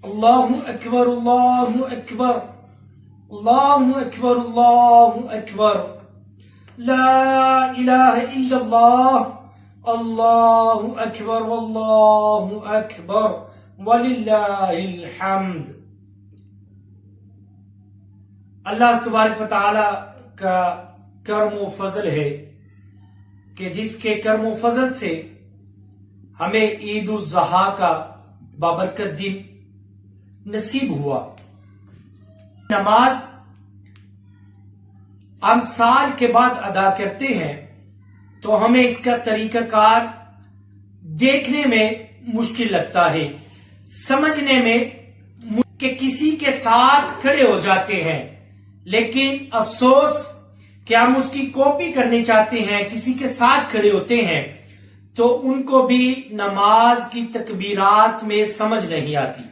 Allahu Akbar, Allahu Akbar, Allahu Akbar, Allahu Akbar. La ilahe illallah, Allahu Akbar, Wallahu Akbar, walillahil hamd. اللہ تبارک و تعالی کا کرم و فضل ہے کہ جس کے کرم و فضل سے ہمیں عید الاضحیٰ کا بابرکت دن نصیب ہوا۔ نماز ہم سال کے بعد ادا کرتے ہیں تو ہمیں اس کا طریقہ کار دیکھنے میں مشکل لگتا ہے، سمجھنے میں کہ کسی کے ساتھ کھڑے ہو جاتے ہیں، لیکن افسوس کہ ہم اس کی کاپی کرنی چاہتے ہیں، کسی کے ساتھ کھڑے ہوتے ہیں تو ان کو بھی نماز کی تکبیرات میں سمجھ نہیں آتی،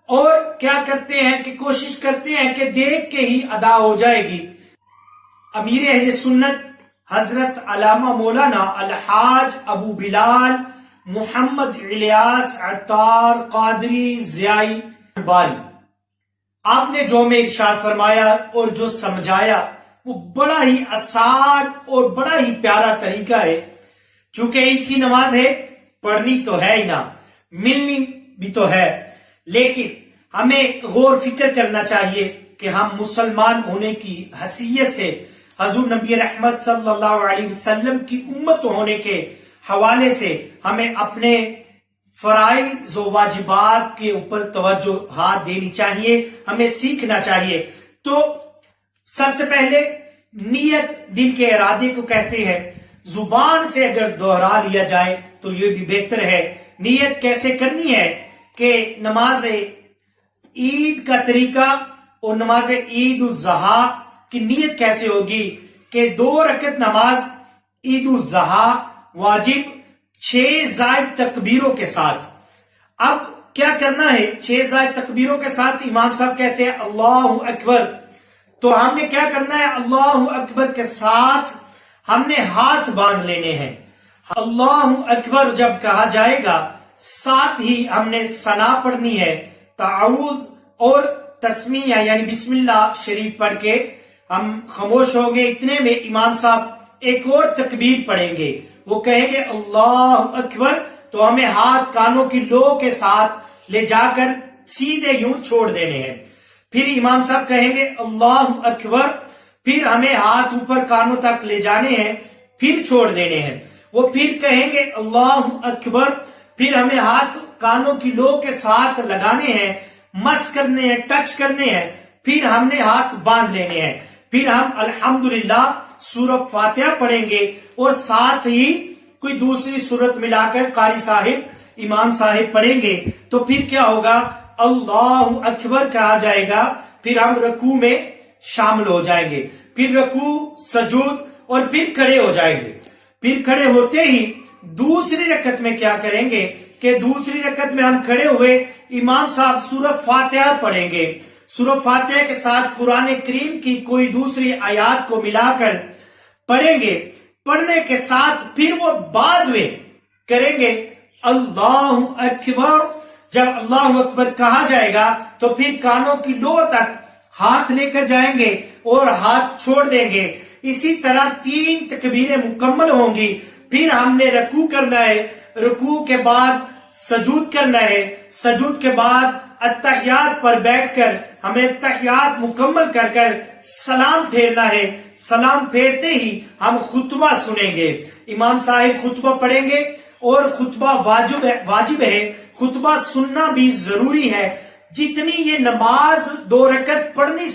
اور کیا کرتے ہیں کہ کوشش کرتے ہیں کہ دیکھ کے ہی ادا ہو جائے گی۔ امیر اہل سنت حضرت علامہ مولانا الحاج ابو بلال محمد الیاس عطار قادری ضیائی باری، آپ نے جو میں ارشاد فرمایا اور جو سمجھایا وہ بڑا ہی آسان اور بڑا ہی پیارا طریقہ ہے، کیونکہ عید کی نماز ہے، پڑھنی تو ہے ہی نا، ملنی بھی تو ہے، لیکن ہمیں غور فکر کرنا چاہیے کہ ہم مسلمان ہونے کی حیثیت سے حضور نبی رحمت صلی اللہ علیہ وسلم کی امت ہونے کے حوالے سے ہمیں اپنے فرائض و واجبات کے اوپر توجہ دینی چاہیے، ہمیں سیکھنا چاہیے۔ تو سب سے پہلے نیت دل کے ارادے کو کہتے ہیں، زبان سے اگر دوہرا لیا جائے تو یہ بھی بہتر ہے۔ نیت کیسے کرنی ہے کہ نماز عید کا طریقہ اور نماز عید الاضحیٰ کی نیت کیسے ہوگی کہ 2 رکعت نماز عید الاضحیٰ واجب 6 زائد تکبیروں کے ساتھ۔ اب کیا کرنا ہے؟ 6 زائد تکبیروں کے ساتھ امام صاحب کہتے ہیں اللہ اکبر، تو ہم نے کیا کرنا ہے؟ اللہ اکبر کے ساتھ ہم نے ہاتھ باندھ لینے ہیں۔ اللہ اکبر جب کہا جائے گا ساتھ ہی ہم نے ثنا پڑھنی ہے، تعوذ اور تسمیہ یعنی بسم اللہ شریف پڑھ کے ہم خاموش ہوں گے۔ اتنے میں امام صاحب ایک اور تکبیر پڑھیں گے، وہ کہیں گے اللہ اکبر، تو ہمیں ہاتھ کانوں کی لو کے ساتھ لے جا کر سیدھے یوں چھوڑ دینے ہیں۔ پھر امام صاحب کہیں گے اللہ اکبر، پھر ہمیں ہاتھ اوپر کانوں تک لے جانے ہیں، پھر چھوڑ دینے ہیں۔ وہ پھر کہیں گے اللہ اکبر، پھر ہمیں ہاتھ کانوں کی لو کے ساتھ لگانے ہیں، مس کرنے ہیں، ٹچ کرنے ہیں، پھر ہم نے ہاتھ باندھ لینے ہیں۔ پھر ہم الحمدللہ سورہ فاتحہ پڑھیں گے اور ساتھ ہی کوئی دوسری سورت ملا کر قاری صاحب امام صاحب پڑھیں گے، تو پھر کیا ہوگا؟ اللہ اکبر کہا جائے گا، پھر ہم رکوع میں شامل ہو جائیں گے، پھر رکوع، سجود اور پھر کھڑے ہو جائیں گے۔ پھر کھڑے ہوتے ہی دوسری رکعت میں کیا کریں گے کہ دوسری رکعت میں ہم کھڑے ہوئے امام صاحب سورہ فاتحہ پڑھیں گے، سورہ فاتحہ کے ساتھ قرآن کریم کی کوئی دوسری آیات کو ملا کر پڑھیں گے۔ پڑھنے کے ساتھ پھر وہ بعد میں کریں گے اللہ اکبر۔ جب اللہ اکبر کہا جائے گا تو پھر کانوں کی لو تک ہاتھ لے کر جائیں گے اور ہاتھ چھوڑ دیں گے۔ اسی طرح 3 تکبیریں مکمل ہوں گی۔ پھر ہم نے رکوع کرنا ہے، رکوع کے بعد سجود کرنا ہے، سجود کے بعد اتحیات پر بیٹھ کر ہمیں اتحیات مکمل کر کر سلام پھیرنا ہے۔ سلام پھیرتے ہی ہم خطبہ سنیں گے، امام صاحب خطبہ پڑھیں گے، اور خطبہ واجب ہے، خطبہ سننا بھی ضروری ہے۔ جتنی یہ نماز 2 رکعت پڑھنی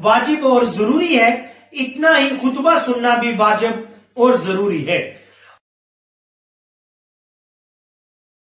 واجب اور ضروری ہے، اتنا ہی خطبہ سننا بھی واجب اور ضروری ہے۔